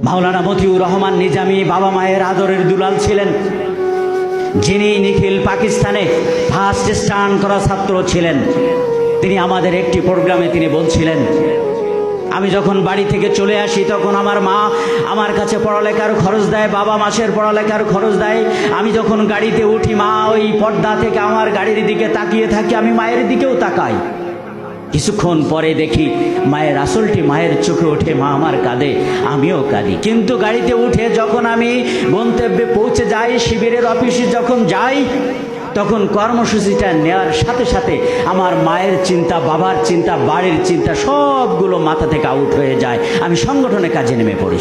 মাওলানা মতিউর রহমান নিজামী বাবা মায়ের আদরের দুলাল ছিলেন, যিনি নিখিল পাকিস্তানে ফার্স্ট স্টান্ট করা ছাত্র ছিলেন। তিনি আমাদের একটি প্রোগ্রামে তিনি বলছিলেন, আমি যখন বাড়ি থেকে চলে আসি তখন আমার মা আমার কাছে পড়ালেখার খরচ দেয়, বাবা মাসের পড়ালেখার খরচ দেয়। আমি যখন গাড়িতে উঠি মা ওই পর্দা থেকে আমার গাড়ির দিকে তাকিয়ে থাকে, আমি মায়ের দিকেও তাকাই। কিছুক্ষণ পরে দেখি মায়ের আসলটি মায়ের চোখে ওঠে, মা আমার কাঁদে, আমিও কাঁদি। কিন্তু গাড়িতে উঠে যখন আমি গন্তব্যে পৌঁছে যাই, শিবিরের অফিসে যখন যাই, তখন কর্মসূচিটা নেওয়ার সাথে সাথে আমার মায়ের চিন্তা, বাবার চিন্তা, বাড়ির চিন্তা সবগুলো মাথা থেকে আউট হয়ে যায়। আমি সংগঠনের কাজে নেমে পড়ি।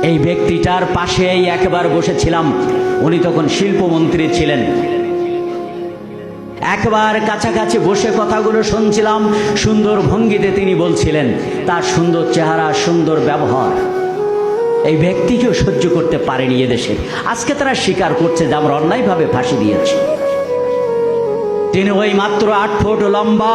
এই ব্যক্তিটার পাশেই একবার বসেছিলাম, উনি তখন শিল্পমন্ত্রী ছিলেন। একবার কাছাকাছি বসে কথাগুলো শুনছিলাম, সুন্দর ভঙ্গিতে তিনি বলছিলেন, তার সুন্দর চেহারা, সুন্দর ব্যবহার এই ব্যক্তিকেও সহ্য করতে পারেনি এদেশে। আজকে তারা স্বীকার করছে যে আমরা অন্যায়ভাবে ফাঁসি দিয়েছি। তিনি ওই মাত্র 8 ফুট লম্বা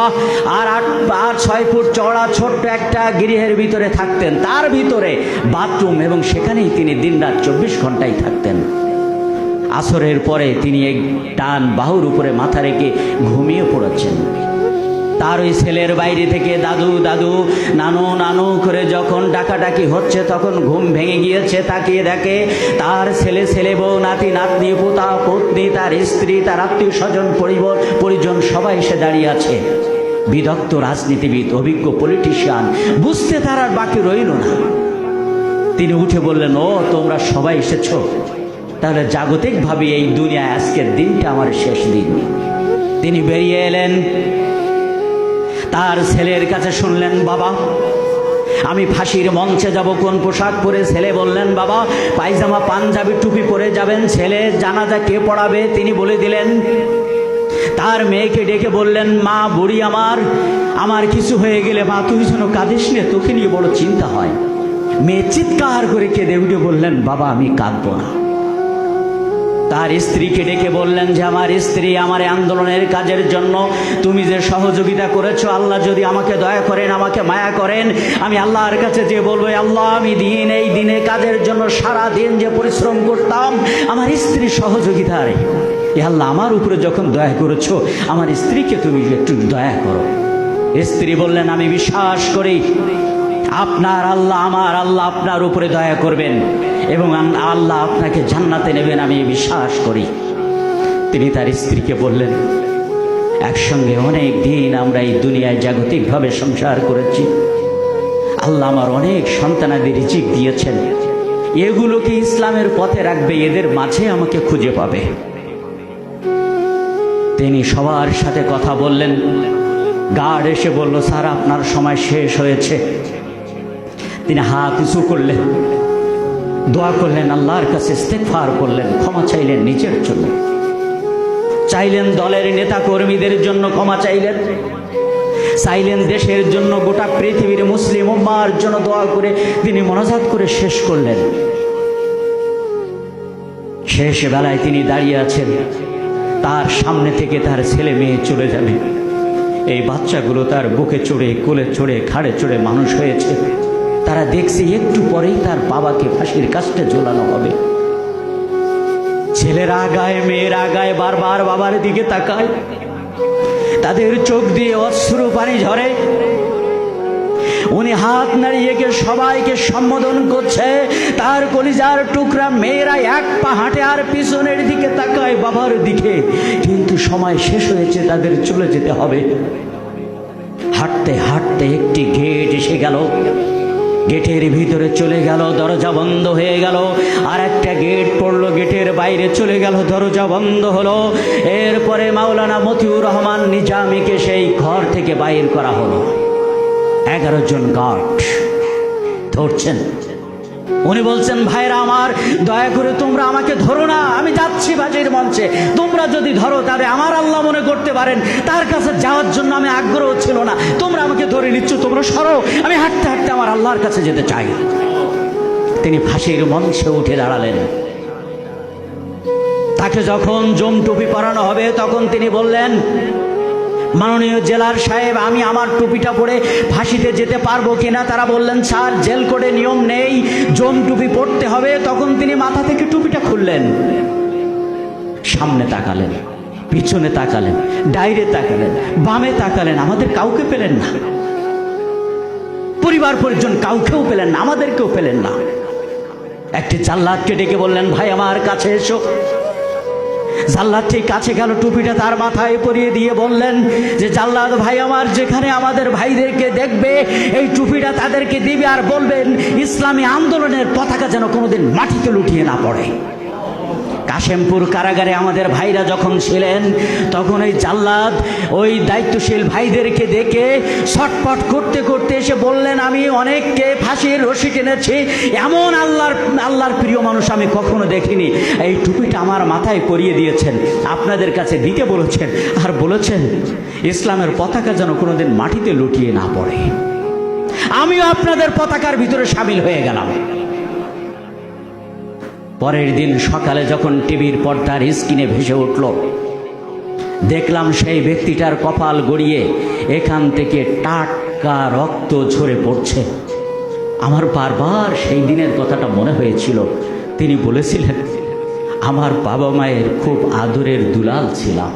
আর 6 ফুট চওড়া ছোট্ট একটা গৃহের ভিতরে থাকতেন, তার ভিতরে বাথরুম, এবং সেখানেই তিনি দিনরাত 24 ঘন্টাই থাকতেন। আসরের পরে তিনি এক টান বাহুর উপরে মাথা রেখে ঘুমিয়ে পড়েছেন। তার ওই ছেলের বাইরে থেকে দাদু দাদু, নানু নানু করে যখন ডাকাডাকি হচ্ছে, তখন ঘুম ভেঙে গিয়েছে। তাকিয়ে দেখে তার ছেলে, ছেলে বউ, নাতি নাতনি, পোতা পত্নী, তার স্ত্রী, তার আত্মীয় স্বজন, পরিজন সবাই এসে দাঁড়িয়ে আছে। বিদগ্ধ রাজনীতিবিদ, অভিজ্ঞ পলিটিশিয়ান, বুঝতে তার আর বাকি রইল না। তিনি উঠে বললেন, ও তোমরা সবাই এসেছো, তাহলে জাগতিকভাবে এই দুনিয়ায় আজকের দিনটা আমার শেষ দিন। তিনি বেরিয়ে এলেন, তার ছেলের কাছে শুনলেন, বাবা আমি ফাঁসির মঞ্চে যাব, কোন পোশাক পরে? ছেলে বললেন, বাবা পায়জামা পাঞ্জাবি টুপি পরে যাবেন। ছেলে জানাজা কে পড়াবে তিনি বলে দিলেন। তার মেয়েকে ডেকে বললেন, মা বুড়ি আমার কিছু হয়ে গেলে মা তুই যেন কাঁদিস নে, তোকে নিয়ে বড় চিন্তা হয়। মেয়ে চিৎকার করে কেঁদে উঠে বললেন, বাবা আমি কাঁদবো না। তার স্ত্রীকে ডেকে বললেন যে, আমার স্ত্রী, আমার আন্দোলনের কাজের জন্য তুমি যে সহযোগিতা করেছো, আল্লাহ যদি আমাকে দয়া করেন, আমাকে মায়া করেন, আমি আল্লাহর কাছে যে বলবো, আল্লাহ আমি এই দিনে কাজের জন্য সারা দিন যে পরিশ্রম করতাম, আমার স্ত্রীর সহযোগিতায় আল্লাহ আমার উপরে যখন দয়া করেছো, আমার স্ত্রীকে তুমি একটু দয়া করো। স্ত্রী বললেন, আমি বিশ্বাস করি আপনার আল্লাহ, আমার আল্লাহ আপনার উপরে দয়া করবেন এবং আল্লাহ আপনাকে জান্নাতে নেবেন, আমি বিশ্বাস করি। তিনি তার স্ত্রীকে বললেন, একসঙ্গে অনেক দিন আমরা এই দুনিয়ায় জাগতিকভাবে সংসার করেছি, আল্লাহ আমার অনেক সন্তানাদি রিজিক দিয়েছেন, এগুলোকে ইসলামের পথে রাখবে, এদের মাঝে আমাকে খুঁজে পাবে। তিনি সবার সাথে কথা বললেন। গার্ড এসে বলল, স্যার আপনার সময় শেষ হয়েছে। তিনি হাত উঁচু করলেন, দোয়া করলেন, আল্লাহর কাছে ইস্তেগফার করলেন, ক্ষমা চাইলেন নিজের জন্য, চাইলেন দলের নেতা কর্মীদের জন্য ক্ষমা চাইলেন, চাইলেন দেশের জন্য, গোটা পৃথিবীর মুসলিম উম্মাহর জন্য দোয়া করে তিনি মোনাজাত করে শেষ করলেন। শেষ বেলায় তিনি দাঁড়িয়ে আছেন, তার সামনে থেকে তার ছেলে মেয়ে চলে যাবে। এই বাচ্চাগুলো তার বুকে চড়ে, কোলে চড়ে, ঘাড়ে চড়ে মানুষ হয়েছে। তারা দেখছে একটু পরেই তার বাবাকে ফাঁসির কাস্টে ঝোলানো হবে। ছেলেরা আগায়, মেয়েরা আগায়, বারবার বাবার দিকে তাকায়, তাদের চোখ দিয়ে অশ্রু পানি ঝরে। উনি হাত নাড়িয়ে সবাইকে সম্বোধন করছে, তার কলিজার টুকরা মেয়েরা এক পা হাঁটে আর পিছনের দিকে তাকায় বাবার দিকে, কিন্তু সময় শেষ হয়েছে, তাদের চলে যেতে হবে। হাঁটতে হাঁটতে একটি গেট এসে গেল, গেটের ভিতরে চলে গেল, দরজা বন্ধ হয়ে গেল। আর একটা গেট পড়লো, গেটের বাইরে চলে গেল, দরজা বন্ধ হলো। এরপরে মাওলানা মতিউর রহমান নিজামীকে সেই ঘর থেকে বাইর করা হলো। 11 জন গার্ড ধরছেন। উনি বলছেন, ভাইরা আমার, দয়া করে তোমরা আমাকে ধরো না, আমি যাচ্ছি ফাঁসির মঞ্চে, তোমরা যদি ধরো তাহলে আমার আল্লাহ মনে করতে পারেন তার কাছে যাওয়ার জন্য আমি আগ্রহ ছিল না, তোমরা আমাকে ধরে নিচ্ছ, তোমরা সরো, আমি হাঁটতে হাঁটতে আমার আল্লাহর কাছে যেতে চাই। তিনি ফাঁসির মঞ্চে উঠে দাঁড়ালেন। তাকে যখন জম টুপি পরানো হবে তখন তিনি বললেন, মাননীয় জেলার সাহেব, আমি আমার টুপিটা পরে ফাঁসিতে যেতে পারবো কিনা? তারা বললেন, স্যার, জেল কোডে নিয়ম নেই, জম টুপি পড়তে হবে। তখন তিনি মাথা থেকে টুপিটা খুললেন, সামনে তাকালেন, পিছনে তাকালেন, ডাইরে তাকালেন, বামে তাকালেন, আমাদের কাউকে পেলেন না। পরিবার পরিজন কাউকেও পেলেন না, আমাদেরকেও পেলেন না। একটি জাল্লাদকে ডেকে বললেন, ভাই আমার কাছে এসো। জাল্লাদ ঠিক কাছে গেল, টুপিটা তার মাথায় পরিয়ে দিয়ে বললেন যে, জাল্লাদ ভাই আমার, যেখানে আমাদের ভাইদেরকে দেখবে এই টুপিটা তাদেরকে দিবে, আর বলবেন ইসলামী আন্দোলনের পতাকা যেন কোনোদিন মাটিতে লুটিয়ে না পড়ে। কাশেমপুর কারাগারে আমাদের ভাইরা যখন ছিলেন, তখন ওই জাল্লাদ ওই দায়িত্বশীল ভাইদেরকে দেখে ছটপট করতে করতে এসে বললেন, আমি অনেককে ফাঁসির রশি টেনেছি, এমন আল্লাহর প্রিয় মানুষ আমি কখনো দেখিনি। এই টুপিটা আমার মাথায় পরিয়ে দিয়েছেন, আপনাদের কাছে দিতে বলেছেন, আর বলেছেন ইসলামের পতাকা যেন কোনোদিন মাটিতে লুটিয়ে না পড়ে। আমিও আপনাদের পতাকার ভিতরে সামিল হয়ে গেলাম। পরের দিন সকালে যখন টিভির পর্দার স্ক্রিনে ভেসে উঠল, দেখলাম সেই ব্যক্তিটার কপাল গড়িয়ে এখান থেকে টাটকা রক্ত ঝরে পড়ছে। আমার বারবার সেই দিনের কথাটা মনে হয়েছিল। তিনি বলেছিলেন, আমার বাবা মায়ের খুব আদরের দুলাল ছিলাম।